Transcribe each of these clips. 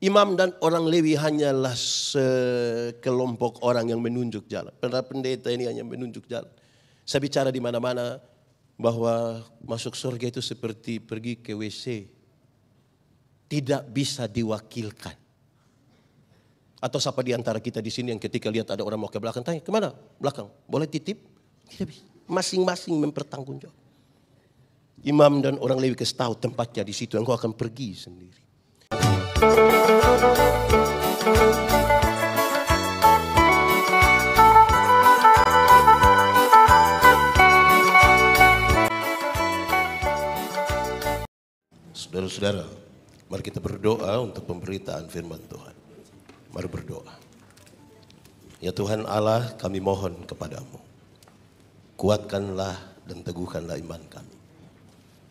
Imam dan orang Lewi hanyalah sekelompok orang yang menunjuk jalan. Para pendeta ini hanya menunjuk jalan. Saya bicara di mana-mana bahwa masuk surga itu seperti pergi ke WC. Tidak bisa diwakilkan. Atau siapa di antara kita di sini yang ketika lihat ada orang mau ke belakang, tanya, kemana? Belakang. Boleh titip? Tidak bisa. Masing-masing mempertanggungjawab. Imam dan orang Lewi kasih tahu tempatnya di situ, engkau akan pergi sendiri. Saudara-saudara, mari kita berdoa untuk pemberitaan firman Tuhan. Mari berdoa. Ya Tuhan Allah, kami mohon kepadamu. Kuatkanlah dan teguhkanlah iman kami.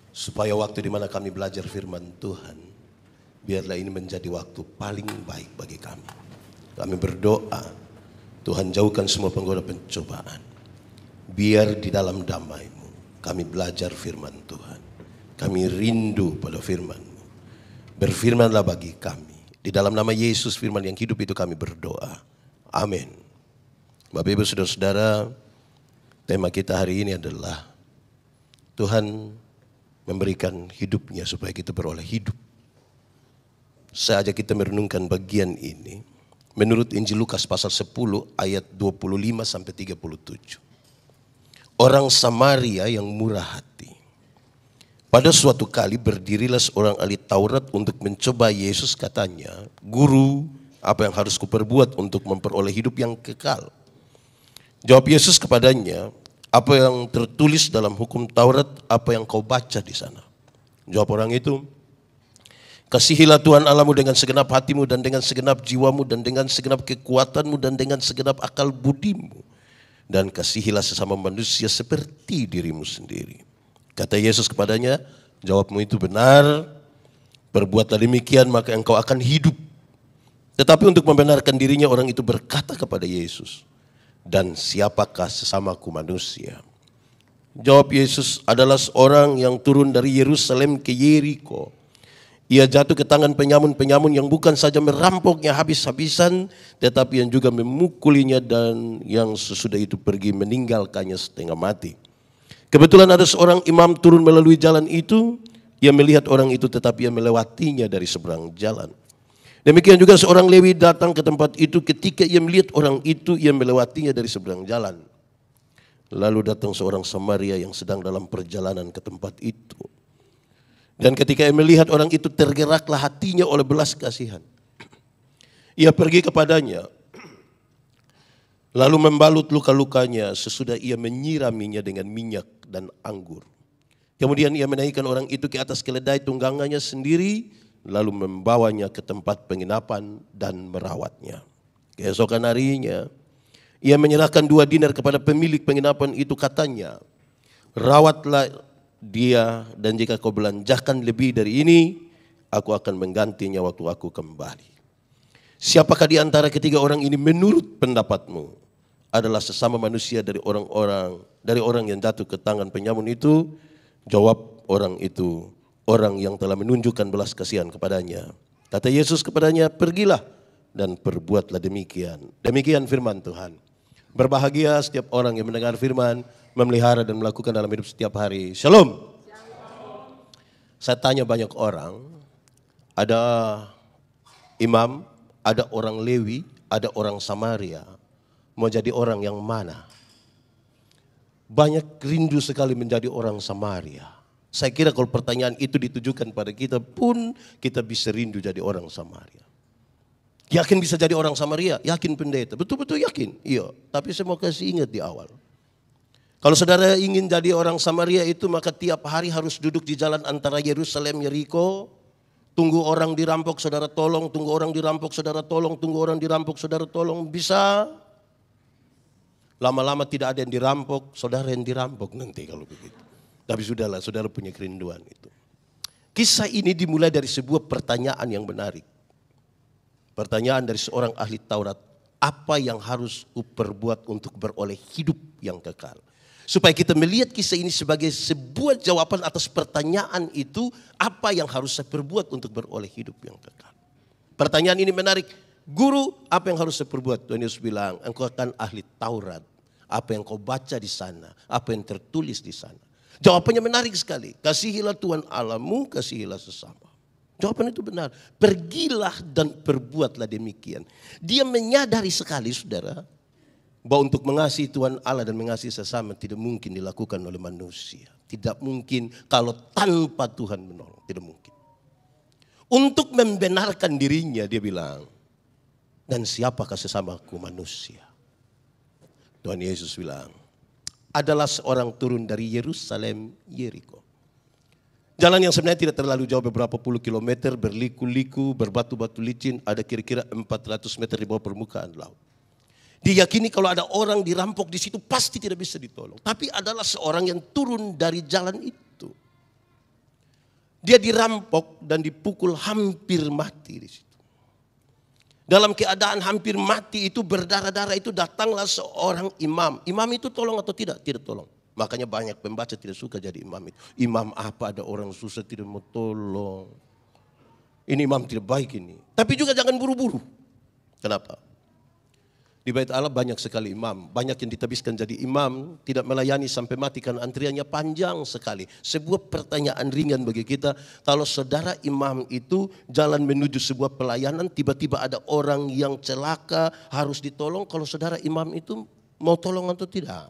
Supaya waktu di mana kami belajar firman Tuhan, biarlah ini menjadi waktu paling baik bagi kami. Kami berdoa, Tuhan jauhkan semua penggoda pencobaan. Biar di dalam damai-Mu kami belajar firman Tuhan. Kami rindu pada firman-Mu. Berfirmanlah bagi kami. Di dalam nama Yesus firman yang hidup itu kami berdoa. Amin. Bapak Ibu Saudara-saudara, tema kita hari ini adalah Tuhan memberikan hidupnya supaya kita beroleh hidup. Saya ajak kita merenungkan bagian ini menurut Injil Lukas pasal 10 ayat 25 sampai 37. Orang Samaria yang murah hati. Pada suatu kali berdirilah seorang ahli Taurat untuk mencoba Yesus, katanya, "Guru, apa yang harus kuperbuat untuk memperoleh hidup yang kekal?" Jawab Yesus kepadanya, "Apa yang tertulis dalam hukum Taurat, apa yang kau baca di sana?" Jawab orang itu, "Kasihilah Tuhan Allahmu dengan segenap hatimu dan dengan segenap jiwamu dan dengan segenap kekuatanmu dan dengan segenap akal budimu. Dan kasihilah sesama manusia seperti dirimu sendiri." Kata Yesus kepadanya, "Jawabmu itu benar, perbuatlah demikian maka engkau akan hidup." Tetapi untuk membenarkan dirinya orang itu berkata kepada Yesus, "Dan siapakah sesamaku manusia?" Jawab Yesus, "Adalah seorang yang turun dari Yerusalem ke Yeriko. Ia jatuh ke tangan penyamun-penyamun yang bukan saja merampoknya habis-habisan, tetapi yang juga memukulinya dan yang sesudah itu pergi meninggalkannya setengah mati. Kebetulan ada seorang imam turun melalui jalan itu, ia melihat orang itu tetapi ia melewatinya dari seberang jalan. Demikian juga seorang Lewi datang ke tempat itu, ketika ia melihat orang itu, ia melewatinya dari seberang jalan. Lalu datang seorang Samaria yang sedang dalam perjalanan ke tempat itu. Dan ketika ia melihat orang itu, tergeraklah hatinya oleh belas kasihan. Ia pergi kepadanya, lalu membalut luka-lukanya sesudah ia menyiraminya dengan minyak dan anggur. Kemudian ia menaikkan orang itu ke atas keledai tunggangannya sendiri, lalu membawanya ke tempat penginapan dan merawatnya. Keesokan harinya, ia menyerahkan 2 dinar kepada pemilik penginapan itu, katanya, "Rawatlah dia, dan jika kau belanjakan lebih dari ini, aku akan menggantinya waktu aku kembali." Siapakah di antara ketiga orang ini menurut pendapatmu adalah sesama manusia dari orang yang jatuh ke tangan penyamun itu? Jawab orang itu, "Orang yang telah menunjukkan belas kasihan kepadanya." Kata Yesus kepadanya, "Pergilah dan perbuatlah demikian." Demikian firman Tuhan. Berbahagia setiap orang yang mendengar firman, memelihara dan melakukan dalam hidup setiap hari. Shalom. Saya tanya banyak orang, ada imam, ada orang Lewi, ada orang Samaria. Mau jadi orang yang mana? Banyak rindu sekali menjadi orang Samaria. Saya kira kalau pertanyaan itu ditujukan pada kita pun, kita bisa rindu jadi orang Samaria. Yakin bisa jadi orang Samaria? Yakin pendeta? Betul-betul yakin? Iya. Tapi saya mau kasih ingat di awal. Kalau saudara ingin jadi orang Samaria itu, maka tiap hari harus duduk di jalan antara Yerusalem, Yeriko. Tunggu orang dirampok, saudara tolong. Tunggu orang dirampok, saudara tolong. Tunggu orang dirampok, saudara tolong. Bisa? Lama-lama tidak ada yang dirampok, saudara yang dirampok nanti kalau begitu. Tapi sudahlah, saudara punya kerinduan itu. Kisah ini dimulai dari sebuah pertanyaan yang menarik. Pertanyaan dari seorang ahli Taurat. Apa yang harus kuperbuat untuk beroleh hidup yang kekal? Supaya kita melihat kisah ini sebagai sebuah jawaban atas pertanyaan itu. Apa yang harus saya perbuat untuk beroleh hidup yang kekal? Pertanyaan ini menarik. Guru, apa yang harus saya perbuat? Tuhan Yesus bilang, engkau akan ahli Taurat. Apa yang kau baca di sana, apa yang tertulis di sana. Jawabannya menarik sekali. Kasihilah Tuhan Allahmu, kasihilah sesama. Jawaban itu benar. Pergilah dan perbuatlah demikian. Dia menyadari sekali, saudara, bahwa untuk mengasihi Tuhan Allah dan mengasihi sesama tidak mungkin dilakukan oleh manusia. Tidak mungkin kalau tanpa Tuhan menolong. Tidak mungkin. Untuk membenarkan dirinya dia bilang, dan siapakah sesamaku manusia? Tuhan Yesus bilang, adalah seorang turun dari Yerusalem, Yeriko. Jalan yang sebenarnya tidak terlalu jauh, beberapa puluh kilometer, berliku-liku, berbatu-batu licin, ada kira-kira 400 meter di bawah permukaan laut. Diyakini kalau ada orang dirampok di situ pasti tidak bisa ditolong. Tapi adalah seorang yang turun dari jalan itu. Dia dirampok dan dipukul hampir mati di situ. Dalam keadaan hampir mati itu berdarah-darah itu datanglah seorang imam. Imam itu tolong atau tidak? Tidak tolong. Makanya banyak pembaca tidak suka jadi imam itu. Imam apa, ada orang susah tidak mau tolong. Ini imam tidak baik ini. Tapi juga jangan buru-buru. Kenapa? Di Bait Allah banyak sekali imam. Banyak yang ditabiskan jadi imam. Tidak melayani sampai mati karena antriannya panjang sekali. Sebuah pertanyaan ringan bagi kita. Kalau saudara imam itu jalan menuju sebuah pelayanan. Tiba-tiba ada orang yang celaka harus ditolong. Kalau saudara imam itu mau tolong atau tidak?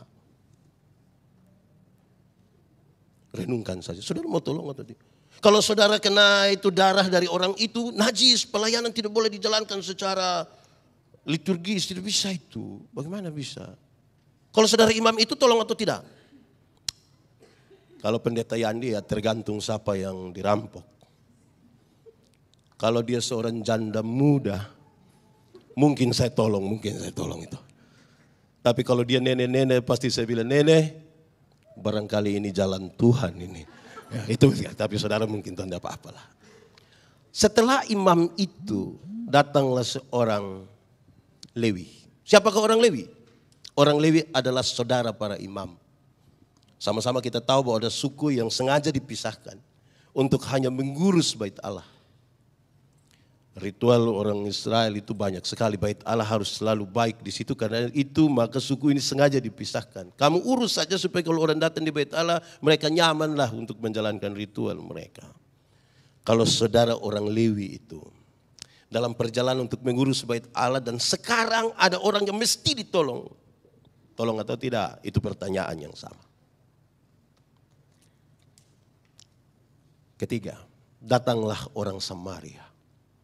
Renungkan saja. Saudara mau tolong atau tidak? Kalau saudara kena itu darah dari orang itu. Najis, pelayanan tidak boleh dijalankan secara liturgis, tidak bisa itu. Bagaimana bisa? Kalau saudara imam itu tolong atau tidak? Kalau pendeta Yandi ya tergantung siapa yang dirampok. Kalau dia seorang janda muda, mungkin saya tolong itu. Tapi kalau dia nenek-nenek pasti saya bilang, nenek barangkali ini jalan Tuhan ini. Ya, itu tapi saudara mungkin tidak apa-apalah. Setelah imam itu datanglah seorang Lewi. Siapakah orang Lewi? Orang Lewi adalah saudara para imam. Sama-sama kita tahu bahwa ada suku yang sengaja dipisahkan untuk hanya mengurus Bait Allah. Ritual orang Israel itu banyak sekali. Bait Allah harus selalu baik di situ, karena itu maka suku ini sengaja dipisahkan. Kamu urus saja supaya kalau orang datang di Bait Allah mereka nyamanlah untuk menjalankan ritual mereka. Kalau saudara orang Lewi itu dalam perjalanan untuk mengurus Bait Allah dan sekarang ada orang yang mesti ditolong. Tolong atau tidak? Itu pertanyaan yang sama. Ketiga, datanglah orang Samaria.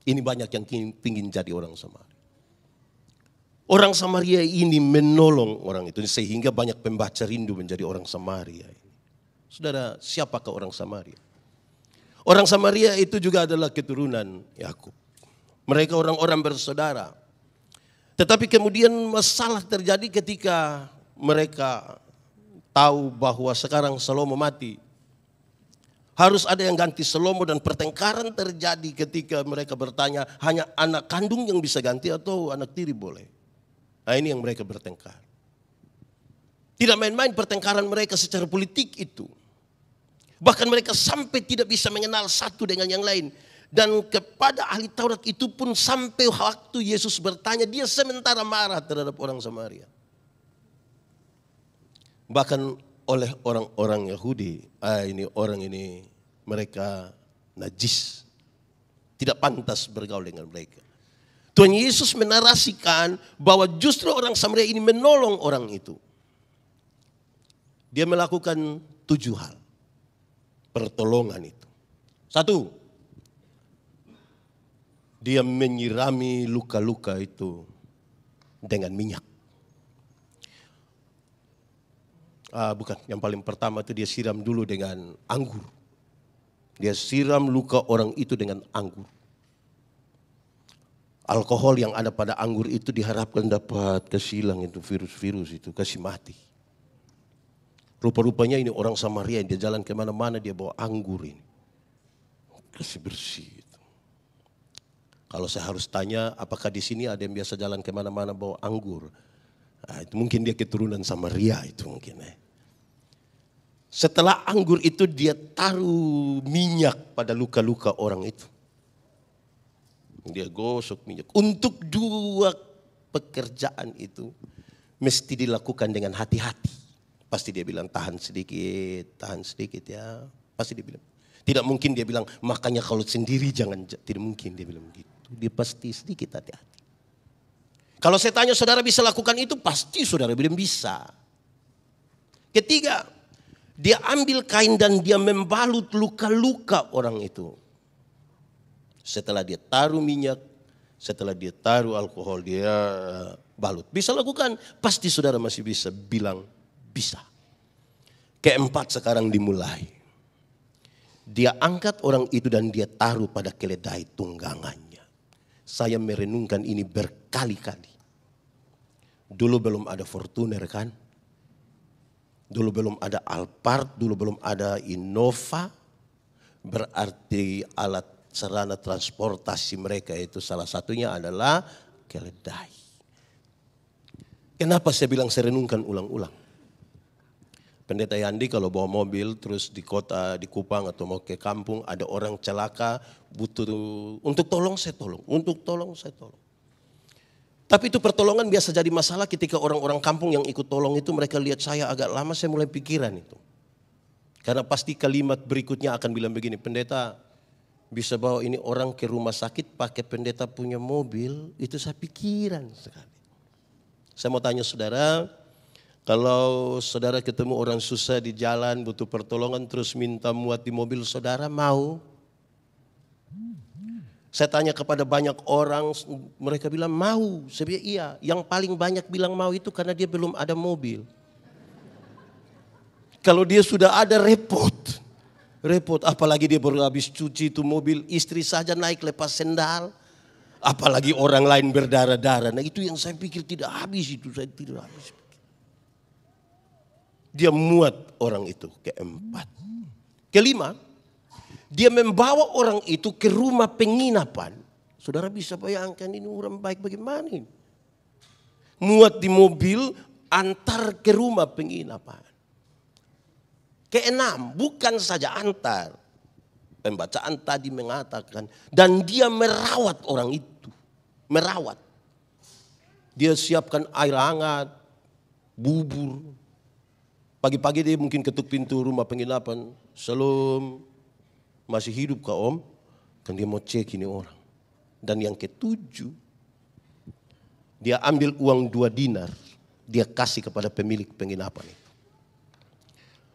Ini banyak yang ingin jadi orang Samaria. Orang Samaria ini menolong orang itu sehingga banyak pembaca rindu menjadi orang Samaria. Saudara, siapakah orang Samaria? Orang Samaria itu juga adalah keturunan Yakub. Mereka orang-orang bersaudara. Tetapi kemudian masalah terjadi ketika mereka tahu bahwa sekarang Salomo mati. Harus ada yang ganti Salomo dan pertengkaran terjadi ketika mereka bertanya hanya anak kandung yang bisa ganti atau anak tiri boleh. Nah ini yang mereka bertengkar. Tidak main-main pertengkaran mereka secara politik itu. Bahkan mereka sampai tidak bisa mengenal satu dengan yang lain. Dan kepada ahli Taurat itu pun sampai waktu Yesus bertanya, dia sementara marah terhadap orang Samaria. Bahkan oleh orang-orang Yahudi, ini orang ini mereka najis. Tidak pantas bergaul dengan mereka. Tuhan Yesus menarasikan bahwa justru orang Samaria ini menolong orang itu. Dia melakukan 7 hal pertolongan itu. 1, dia menyirami luka-luka itu dengan minyak. Bukan, yang paling pertama itu dia siram dulu dengan anggur. Dia siram luka orang itu dengan anggur. Alkohol yang ada pada anggur itu diharapkan dapat kasih hilang itu virus-virus itu, kasih mati. Rupa-rupanya ini orang Samaria, dia jalan kemana-mana dia bawa anggur ini. Kasih bersih. Kalau saya harus tanya, apakah di sini ada yang biasa jalan kemana-mana bawa anggur? Itu mungkin dia keturunan Samaria itu mungkin. Setelah anggur itu dia taruh minyak pada luka-luka orang itu. Dia gosok minyak. Untuk dua pekerjaan itu mesti dilakukan dengan hati-hati. Pasti dia bilang tahan sedikit ya. Pasti dia bilang. Tidak mungkin dia bilang makanya kalau sendiri jangan. Tidak mungkin dia bilang gitu. Dia pasti sedikit hati-hati. Kalau saya tanya saudara bisa lakukan itu, pasti saudara bilang bisa. Ketiga, dia ambil kain dan dia membalut luka-luka orang itu. Setelah dia taruh minyak, setelah dia taruh alkohol, dia balut. Bisa lakukan? Pasti saudara masih bisa bilang bisa. Keempat sekarang dimulai. Dia angkat orang itu dan dia taruh pada keledai tunggangannya. Saya merenungkan ini berkali-kali. Dulu belum ada Fortuner kan? Dulu belum ada Alphard, dulu belum ada Innova. Berarti alat sarana transportasi mereka itu salah satunya adalah keledai. Kenapa saya bilang saya renungkan ulang-ulang? Pendeta Yandi kalau bawa mobil terus di kota, di Kupang atau mau ke kampung ada orang celaka butuh untuk tolong saya tolong, untuk tolong saya tolong. Tapi itu pertolongan biasa jadi masalah ketika orang-orang kampung yang ikut tolong itu mereka lihat saya agak lama, saya mulai pikiran itu. Karena pasti kalimat berikutnya akan bilang begini, pendeta bisa bawa ini orang ke rumah sakit pakai pendeta punya mobil, itu saya pikiran sekali. Saya mau tanya saudara, kalau saudara ketemu orang susah di jalan butuh pertolongan terus minta muat di mobil saudara mau? Saya tanya kepada banyak orang, mereka bilang mau. Saya bilang iya, yang paling banyak bilang mau itu karena dia belum ada mobil. Kalau dia sudah ada repot. Repot, apalagi dia baru habis cuci itu mobil, istri saja naik lepas sendal. Apalagi orang lain berdarah-darah. Nah itu yang saya pikir tidak habis itu, saya tidak habis. Dia muat orang itu, keempat. Kelima, dia membawa orang itu ke rumah penginapan. Saudara bisa bayangkan ini orang baik bagaimana ini. Muat di mobil, antar ke rumah penginapan. Keenam, bukan saja antar. Pembacaan tadi mengatakan, dan dia merawat orang itu. Merawat. Dia siapkan air hangat, bubur. Pagi-pagi dia mungkin ketuk pintu rumah penginapan. Salam, masih hidup kah om? Kan dia mau cek ini orang. Dan yang ketujuh, dia ambil uang 2 dinar. Dia kasih kepada pemilik penginapan itu.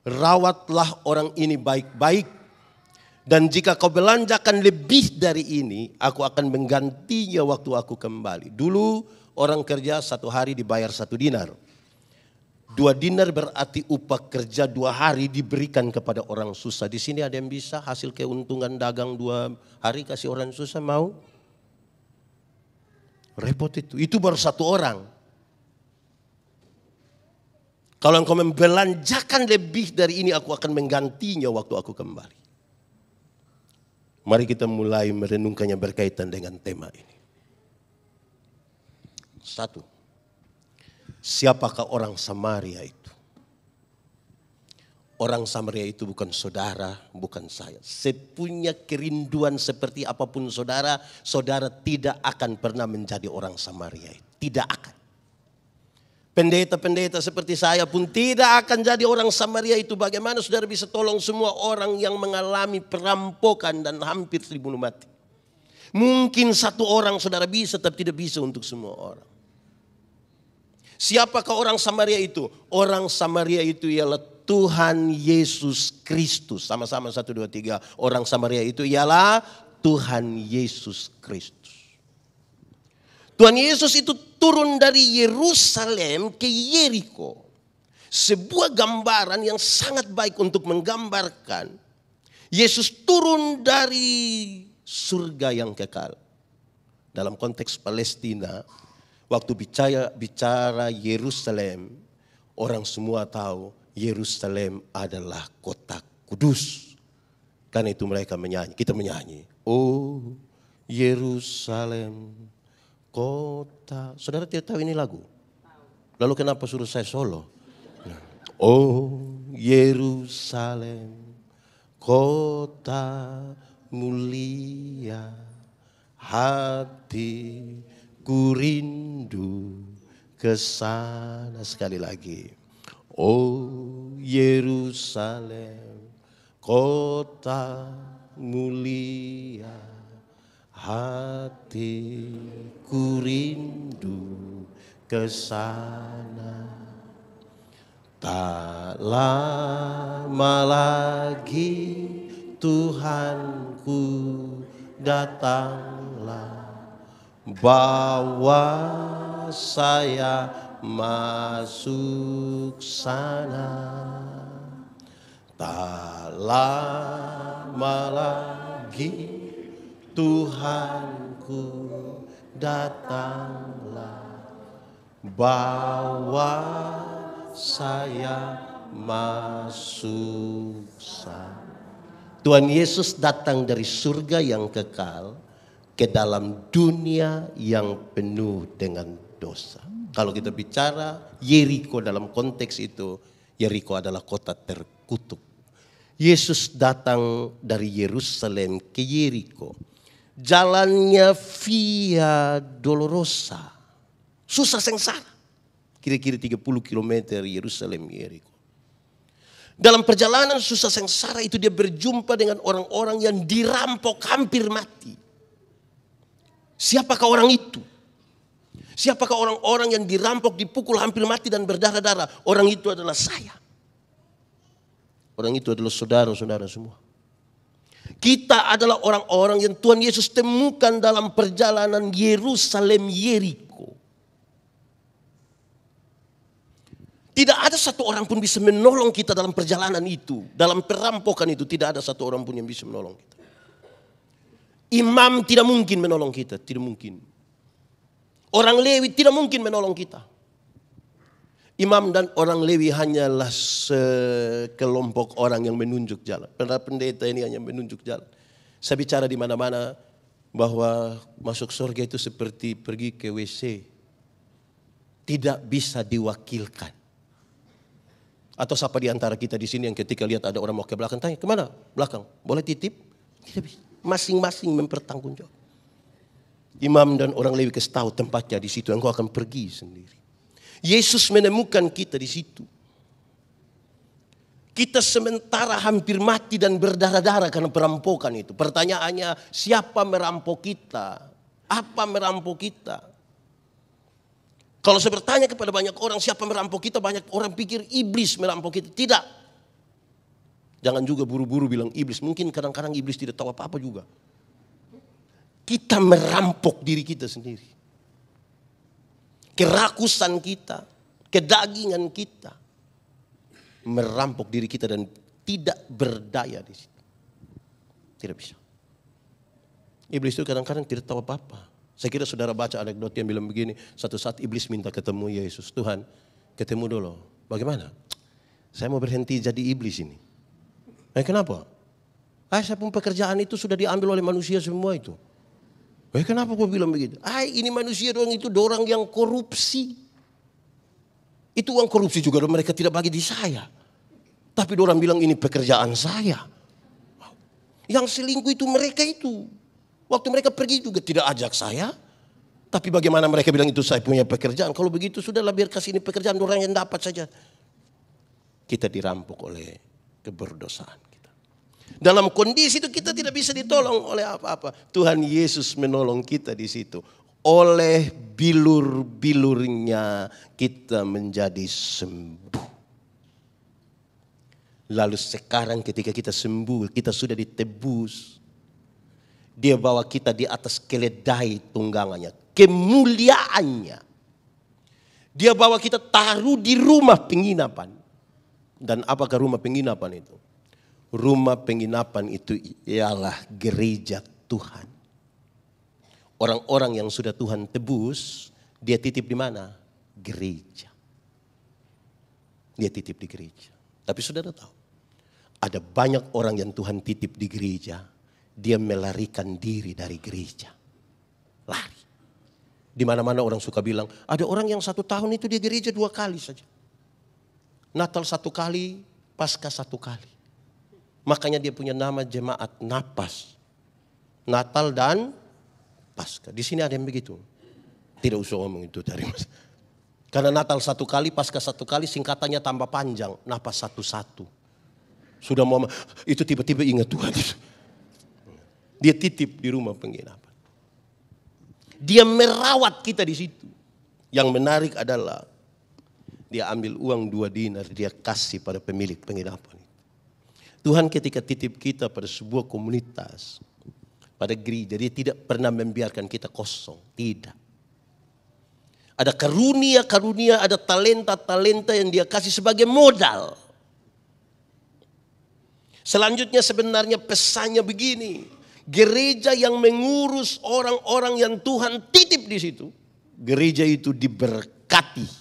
Rawatlah orang ini baik-baik. Dan jika kau belanjakan lebih dari ini, aku akan menggantinya waktu aku kembali. Dulu orang kerja 1 hari dibayar 1 dinar. 2 dinar berarti upah kerja 2 hari diberikan kepada orang susah. Di sini ada yang bisa hasil keuntungan dagang 2 hari kasih orang susah mau? Repot itu. Itu baru 1 orang. Kalau engkau membelanjakan lebih dari ini, aku akan menggantinya waktu aku kembali. Mari kita mulai merenungkannya berkaitan dengan tema ini. 1. Siapakah orang Samaria itu? Orang Samaria itu bukan saudara, bukan saya. Sepunya kerinduan seperti apapun saudara, saudara tidak akan pernah menjadi orang Samaria itu. Tidak akan. Pendeta-pendeta seperti saya pun tidak akan jadi orang Samaria itu. Bagaimana saudara bisa tolong semua orang yang mengalami perampokan dan hampir dibunuh mati? Mungkin 1 orang saudara bisa, tapi tidak bisa untuk semua orang. Siapakah orang Samaria itu? Orang Samaria itu ialah Tuhan Yesus Kristus. Sama-sama 1, 2, 3. Orang Samaria itu ialah Tuhan Yesus Kristus. Tuhan Yesus itu turun dari Yerusalem ke Yeriko. Sebuah gambaran yang sangat baik untuk menggambarkan Yesus turun dari surga yang kekal. Dalam konteks Palestina, waktu bicara Yerusalem, orang semua tahu Yerusalem adalah kota kudus. Karena itu mereka menyanyi, kita menyanyi. Oh Yerusalem, kota. Saudara tidak tahu ini lagu? Lalu kenapa suruh saya solo? Oh Yerusalem, kota mulia, hatiku rindu ke sana. Sekali lagi. Oh Yerusalem, kota mulia, hatiku rindu ke sana. Tak lama lagi Tuhanku datanglah, bawa saya masuk sana. Tak lama lagi Tuhanku datanglah, bawa saya masuk sana. Tuhan Yesus datang dari surga yang kekal ke dalam dunia yang penuh dengan dosa. Kalau kita bicara Yeriko dalam konteks itu, Yeriko adalah kota terkutuk. Yesus datang dari Yerusalem ke Yeriko. Jalannya via Dolorosa. Susah sengsara. Kira-kira 30 km Yerusalem Yeriko. Dalam perjalanan susah sengsara itu dia berjumpa dengan orang-orang yang dirampok hampir mati. Siapakah orang itu? Siapakah orang-orang yang dirampok, dipukul hampir mati dan berdarah-darah? Orang itu adalah saya. Orang itu adalah saudara-saudara semua. Kita adalah orang-orang yang Tuhan Yesus temukan dalam perjalanan Yerusalem Yeriko. Tidak ada satu orang pun bisa menolong kita dalam perjalanan itu. Dalam perampokan itu tidak ada satu orang pun yang bisa menolong kita. Imam tidak mungkin menolong kita, tidak mungkin. Orang Lewi tidak mungkin menolong kita. Imam dan orang Lewi hanyalah sekelompok orang yang menunjuk jalan. Pendeta ini hanya menunjuk jalan. Saya bicara di mana-mana bahwa masuk surga itu seperti pergi ke WC. Tidak bisa diwakilkan. Atau siapa di antara kita di sini yang ketika lihat ada orang mau ke belakang, tanya, kemana? Belakang. Boleh titip? Tidak bisa. Masing-masing mempertanggungjawab. Imam dan orang Lewi kasih tahu tempatnya di situ, engkau akan pergi sendiri. Yesus menemukan kita di situ. Kita sementara hampir mati dan berdarah-darah karena perampokan itu. Pertanyaannya, siapa merampok kita? Apa merampok kita? Kalau saya bertanya kepada banyak orang siapa merampok kita, banyak orang pikir iblis merampok kita. Tidak. Jangan juga buru-buru bilang iblis. Mungkin kadang-kadang iblis tidak tahu apa-apa juga. Kita merampok diri kita sendiri. Kerakusan kita, kedagingan kita. Merampok diri kita dan tidak berdaya di situ. Tidak bisa. Iblis itu kadang-kadang tidak tahu apa-apa. Saya kira saudara baca anekdot yang bilang begini, satu saat iblis minta ketemu Yesus. Tuhan, ketemu dulu. Bagaimana? Saya mau berhenti jadi iblis ini. Kenapa? Saya pun pekerjaan itu sudah diambil oleh manusia semua itu. Kenapa kau bilang begitu? Ini manusia doang itu orang yang korupsi. Itu uang korupsi juga mereka tidak bagi di saya. Tapi orang bilang ini pekerjaan saya. Yang selingkuh itu mereka itu. Waktu mereka pergi juga tidak ajak saya. Tapi bagaimana mereka bilang itu saya punya pekerjaan. Kalau begitu sudahlah biar kasih ini pekerjaan orang yang dapat saja. Kita dirampok oleh keberdosaan kita. Dalam kondisi itu kita tidak bisa ditolong oleh apa-apa. Tuhan Yesus menolong kita di situ. Oleh bilur-bilurnya kita menjadi sembuh. Lalu sekarang ketika kita sembuh, kita sudah ditebus. Dia bawa kita di atas keledai tunggangannya, kemuliaannya. Dia bawa kita taruh di rumah penginapan. Dan apakah rumah penginapan itu? Rumah penginapan itu ialah gereja Tuhan. Orang-orang yang sudah Tuhan tebus, dia titip di mana? Gereja. Dia titip di gereja. Tapi saudara tahu, ada banyak orang yang Tuhan titip di gereja. Dia melarikan diri dari gereja. Lari. Di mana-mana orang suka bilang, ada orang yang 1 tahun itu dia gereja 2 kali saja. Natal 1 kali, Paskah 1 kali. Makanya dia punya nama jemaat napas. Natal dan Paskah. Di sini ada yang begitu. Tidak usah ngomong itu dari mas. Karena Natal satu kali, Paskah satu kali, singkatannya tambah panjang. Napas satu-satu. Sudah mau, itu tiba-tiba ingat Tuhan. Dia titip di rumah penginapan. Dia merawat kita di situ. Yang menarik adalah dia ambil uang 2 dinar, dia kasih pada pemilik penginapan. Tuhan ketika titip kita pada sebuah komunitas, pada gereja, dia tidak pernah membiarkan kita kosong. Tidak. Ada karunia-karunia, ada talenta-talenta yang dia kasih sebagai modal. Selanjutnya sebenarnya pesannya begini. Gereja yang mengurus orang-orang yang Tuhan titip di situ, gereja itu diberkati.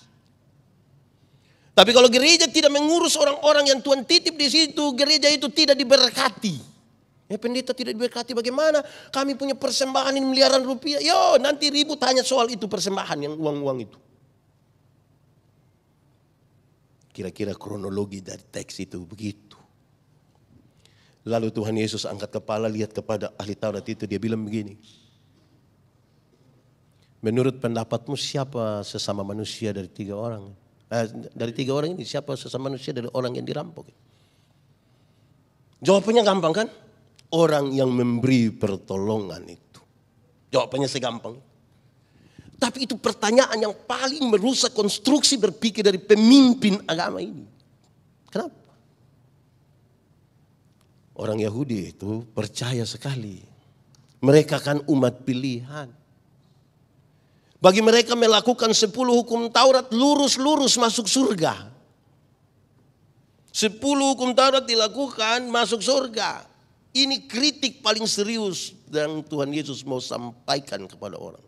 Tapi kalau gereja tidak mengurus orang-orang yang Tuhan titip di situ, gereja itu tidak diberkati. Pendeta tidak diberkati bagaimana? Kami punya persembahan ini miliaran rupiah. Yo, nanti ribut hanya soal itu persembahan yang uang-uang itu. Kira-kira kronologi dari teks itu begitu. Lalu Tuhan Yesus angkat kepala, lihat kepada ahli Taurat itu, dia bilang begini. Menurut pendapatmu siapa sesama manusia dari 3 orang? Dari 3 orang ini siapa sesama manusia dari orang yang dirampok? Jawabannya gampang kan? Orang yang memberi pertolongan itu. Jawabannya segampang. Tapi itu pertanyaan yang paling merusak konstruksi berpikir dari pemimpin agama ini. Kenapa? Orang Yahudi itu percaya sekali. Mereka kan umat pilihan. Bagi mereka melakukan 10 hukum Taurat lurus-lurus masuk surga. 10 hukum Taurat dilakukan masuk surga. Ini kritik paling serius yang Tuhan Yesus mau sampaikan kepada orang.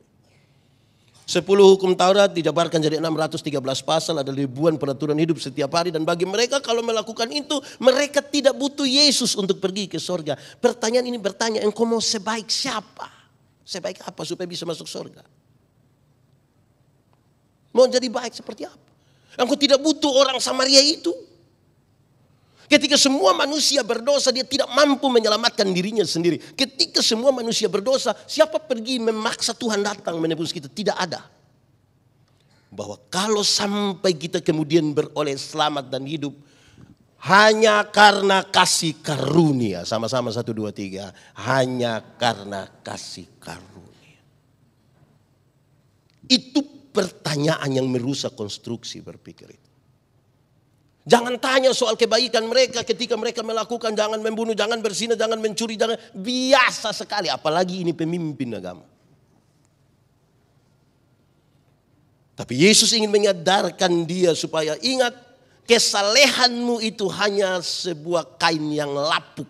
10 hukum Taurat dijabarkan jadi 613 pasal, ada ribuan peraturan hidup setiap hari. Dan bagi mereka kalau melakukan itu, mereka tidak butuh Yesus untuk pergi ke surga. Pertanyaan ini bertanya, engkau mau sebaik siapa? Sebaik apa supaya bisa masuk surga? Mau jadi baik seperti apa? Engkau tidak butuh orang Samaria itu. Ketika semua manusia berdosa, dia tidak mampu menyelamatkan dirinya sendiri. Ketika semua manusia berdosa, siapa pergi memaksa Tuhan datang menebus kita? Tidak ada. Bahwa kalau sampai kita kemudian beroleh selamat dan hidup, hanya karena kasih karunia. Sama-sama 1, 2, 3. Hanya karena kasih karunia. Itu pertanyaan yang merusak konstruksi berpikir itu. Jangan tanya soal kebaikan mereka ketika mereka melakukan jangan membunuh, jangan berzina, jangan mencuri, jangan, biasa sekali. Apalagi ini pemimpin agama. Tapi Yesus ingin menyadarkan dia supaya ingat, kesalehanmu itu hanya sebuah kain yang lapuk.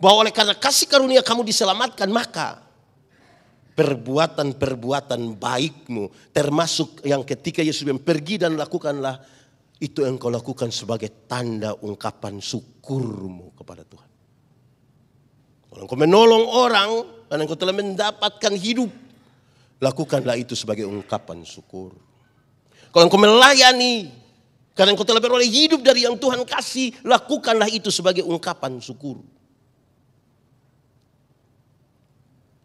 Bahwa oleh karena kasih karunia kamu diselamatkan, maka perbuatan-perbuatan baikmu, termasuk yang ketika Yesus bilang pergi dan lakukanlah, itu yang kau lakukan sebagai tanda ungkapan syukurmu kepada Tuhan. Kalau engkau menolong orang dan engkau telah mendapatkan hidup, lakukanlah itu sebagai ungkapan syukur. Kalau engkau melayani karena engkau telah beroleh hidup dari yang Tuhan kasih, lakukanlah itu sebagai ungkapan syukur.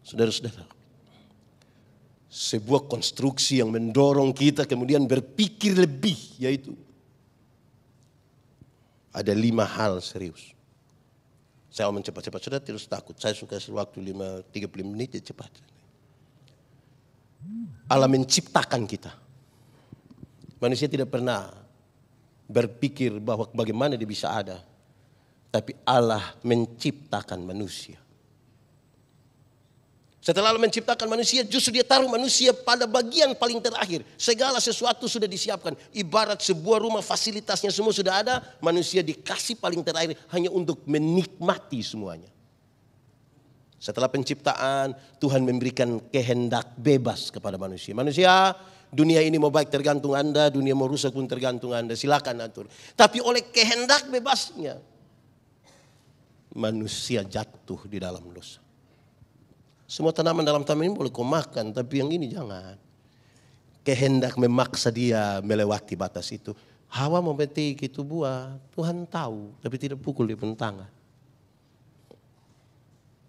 Saudara-saudara, sebuah konstruksi yang mendorong kita kemudian berpikir lebih, yaitu ada 5 hal serius. Saya mau cepat-cepat, sudah terus takut. Saya suka waktu 30 menit ya cepat. Allah menciptakan kita. Manusia tidak pernah berpikir bahwa bagaimana dia bisa ada. Tapi Allah menciptakan manusia. Setelah Allah menciptakan manusia, justru dia taruh manusia pada bagian paling terakhir. Segala sesuatu sudah disiapkan. Ibarat sebuah rumah, fasilitasnya semua sudah ada. Manusia dikasih paling terakhir hanya untuk menikmati semuanya. Setelah penciptaan, Tuhan memberikan kehendak bebas kepada manusia. Manusia, dunia ini mau baik tergantung Anda, dunia mau rusak pun tergantung Anda. Silakan atur. Tapi oleh kehendak bebasnya, manusia jatuh di dalam dosa. Semua tanaman dalam taman ini boleh kau makan, tapi yang ini jangan. Kehendak memaksa dia melewati batas itu. Hawa mau petik itu buah, Tuhan tahu, tapi tidak pukul di tangan.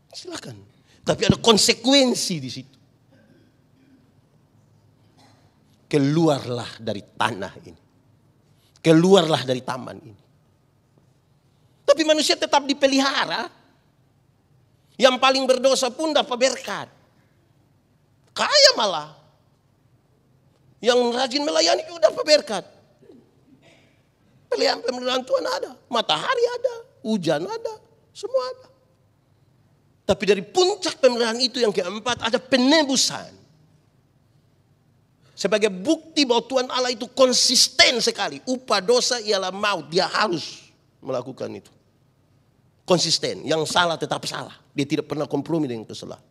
Silakan. Tapi ada konsekuensi di situ. Keluarlah dari tanah ini. Keluarlah dari taman ini. Tapi manusia tetap dipelihara. Yang paling berdosa pun dapat berkat. Kaya malah. Yang rajin melayani juga dapat berkat. Pemeliharaan Tuhan ada. Matahari ada. Hujan ada. Semua ada. Tapi dari puncak pemeliharaan itu yang keempat ada penebusan. Sebagai bukti bahwa Tuhan Allah itu konsisten sekali. Upah dosa ialah maut. Dia harus melakukan itu. Konsisten. Yang salah tetap salah. Dia tidak pernah kompromi dengan kesalahan.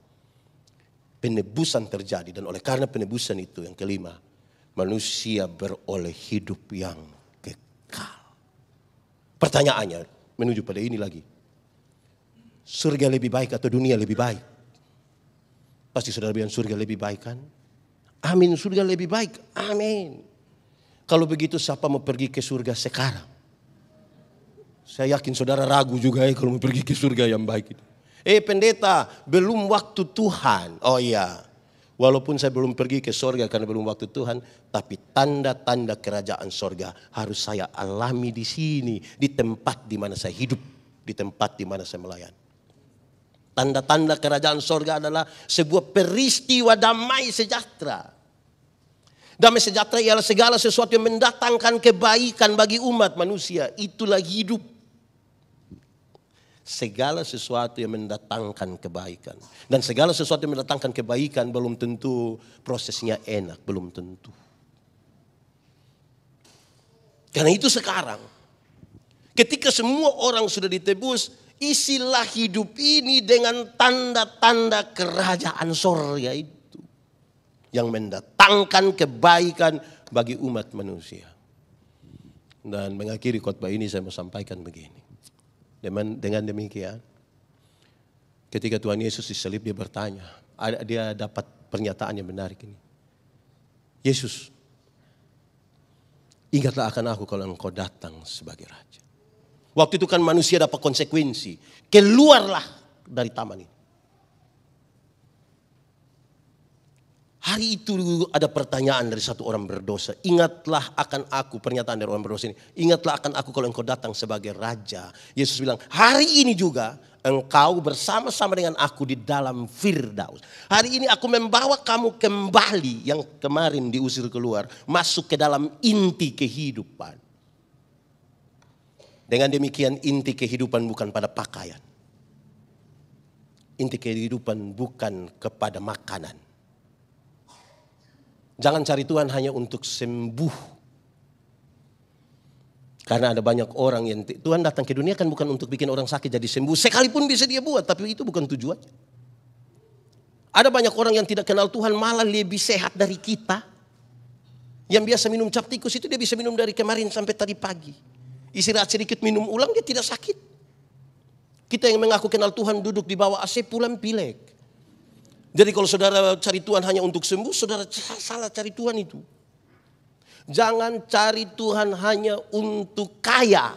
Penebusan terjadi. Dan oleh karena penebusan itu yang kelima. Manusia beroleh hidup yang kekal. Pertanyaannya menuju pada ini lagi. Surga lebih baik atau dunia lebih baik? Pasti saudara bilang surga lebih baik kan? Amin, surga lebih baik. Amin. Kalau begitu siapa mau pergi ke surga sekarang? Saya yakin saudara ragu juga kalau mau pergi ke surga yang baik itu. Pendeta, belum waktu Tuhan. Oh iya, walaupun saya belum pergi ke surga karena belum waktu Tuhan. Tapi tanda-tanda kerajaan surga harus saya alami di sini. Di tempat di mana saya hidup. Di tempat di mana saya melayani. Tanda-tanda kerajaan surga adalah sebuah peristiwa damai sejahtera. Damai sejahtera ialah segala sesuatu yang mendatangkan kebaikan bagi umat manusia. Itulah hidup. Segala sesuatu yang mendatangkan kebaikan. Dan segala sesuatu yang mendatangkan kebaikan belum tentu prosesnya enak. Belum tentu. Karena itu sekarang. Ketika semua orang sudah ditebus. Isilah hidup ini dengan tanda-tanda kerajaan surga itu. Yang mendatangkan kebaikan bagi umat manusia. Dan mengakhiri khotbah ini saya mau sampaikan begini. Dengan demikian. Ketika Tuhan Yesus disalib dia bertanya. Dia dapat pernyataan yang menarik ini. Yesus. Ingatlah akan aku kalau engkau datang sebagai Raja. Waktu itu kan manusia dapat konsekuensi. Keluarlah dari taman ini. Hari itu ada pertanyaan dari satu orang berdosa. Ingatlah akan aku, pernyataan dari orang berdosa ini. Ingatlah akan aku kalau engkau datang sebagai Raja. Yesus bilang, hari ini juga engkau bersama-sama dengan aku di dalam Firdaus. Hari ini aku membawa kamu kembali yang kemarin diusir keluar. Masuk ke dalam inti kehidupan. Dengan demikian inti kehidupan bukan pada pakaian. Inti kehidupan bukan kepada makanan. Jangan cari Tuhan hanya untuk sembuh. Karena ada banyak orang yang Tuhan datang ke dunia kan bukan untuk bikin orang sakit jadi sembuh. Sekalipun bisa dia buat, tapi itu bukan tujuannya. Ada banyak orang yang tidak kenal Tuhan malah lebih sehat dari kita. Yang biasa minum cap tikus itu dia bisa minum dari kemarin sampai tadi pagi. Istirahat sedikit minum ulang dia tidak sakit. Kita yang mengaku kenal Tuhan duduk di bawah AC pulang pilek. Jadi kalau saudara cari Tuhan hanya untuk sembuh, saudara salah cari Tuhan itu. Jangan cari Tuhan hanya untuk kaya.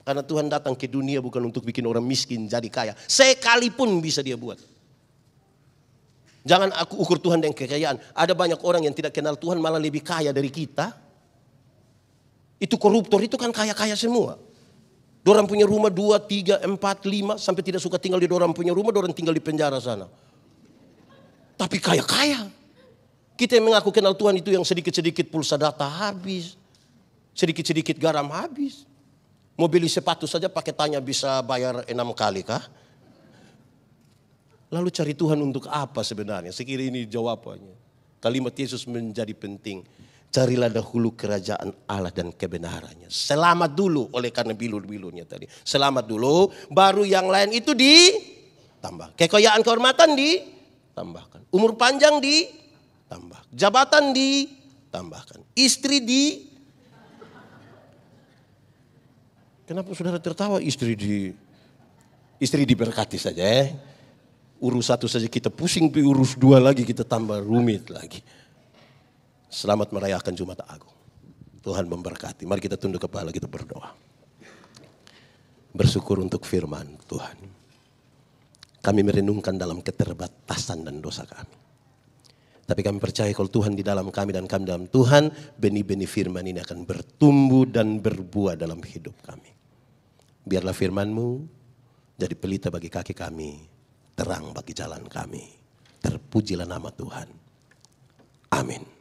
Karena Tuhan datang ke dunia bukan untuk bikin orang miskin jadi kaya. Sekalipun bisa dia buat. Jangan aku ukur Tuhan dengan kekayaan. Ada banyak orang yang tidak kenal Tuhan malah lebih kaya dari kita. Itu koruptor itu kan kaya-kaya semua. Dorang punya rumah 2, 3, 4, 5. Sampai tidak suka tinggal di dorang punya rumah. Dorang tinggal di penjara sana. Tapi kaya-kaya. Kita yang mengaku kenal Tuhan itu yang sedikit-sedikit pulsa data habis. Sedikit-sedikit garam habis. Mau beli sepatu saja pakai tanya bisa bayar 6 kali kah? Lalu cari Tuhan untuk apa sebenarnya? Sekira ini jawabannya. Kalimat Yesus menjadi penting. Carilah dahulu kerajaan Allah dan kebenarannya. Selamat dulu oleh karena bilur-bilurnya tadi. Selamat dulu, baru yang lain itu ditambah. Kekayaan kehormatan ditambahkan. Umur panjang ditambah. Jabatan ditambahkan. Istri Kenapa saudara tertawa? Istri diberkati saja. Urus satu saja kita pusing, urus 2 lagi kita tambah rumit lagi. Selamat merayakan Jumat Agung. Tuhan memberkati. Mari kita tunduk kepala, kita berdoa. Bersyukur untuk firman Tuhan. kami merenungkan dalam keterbatasan dan dosa kami. Tapi kami percaya kalau Tuhan di dalam kami dan kami dalam Tuhan, benih-benih firman ini akan bertumbuh dan berbuah dalam hidup kami. Biarlah firman-Mu jadi pelita bagi kaki kami, terang bagi jalan kami. Terpujilah nama Tuhan. Amin.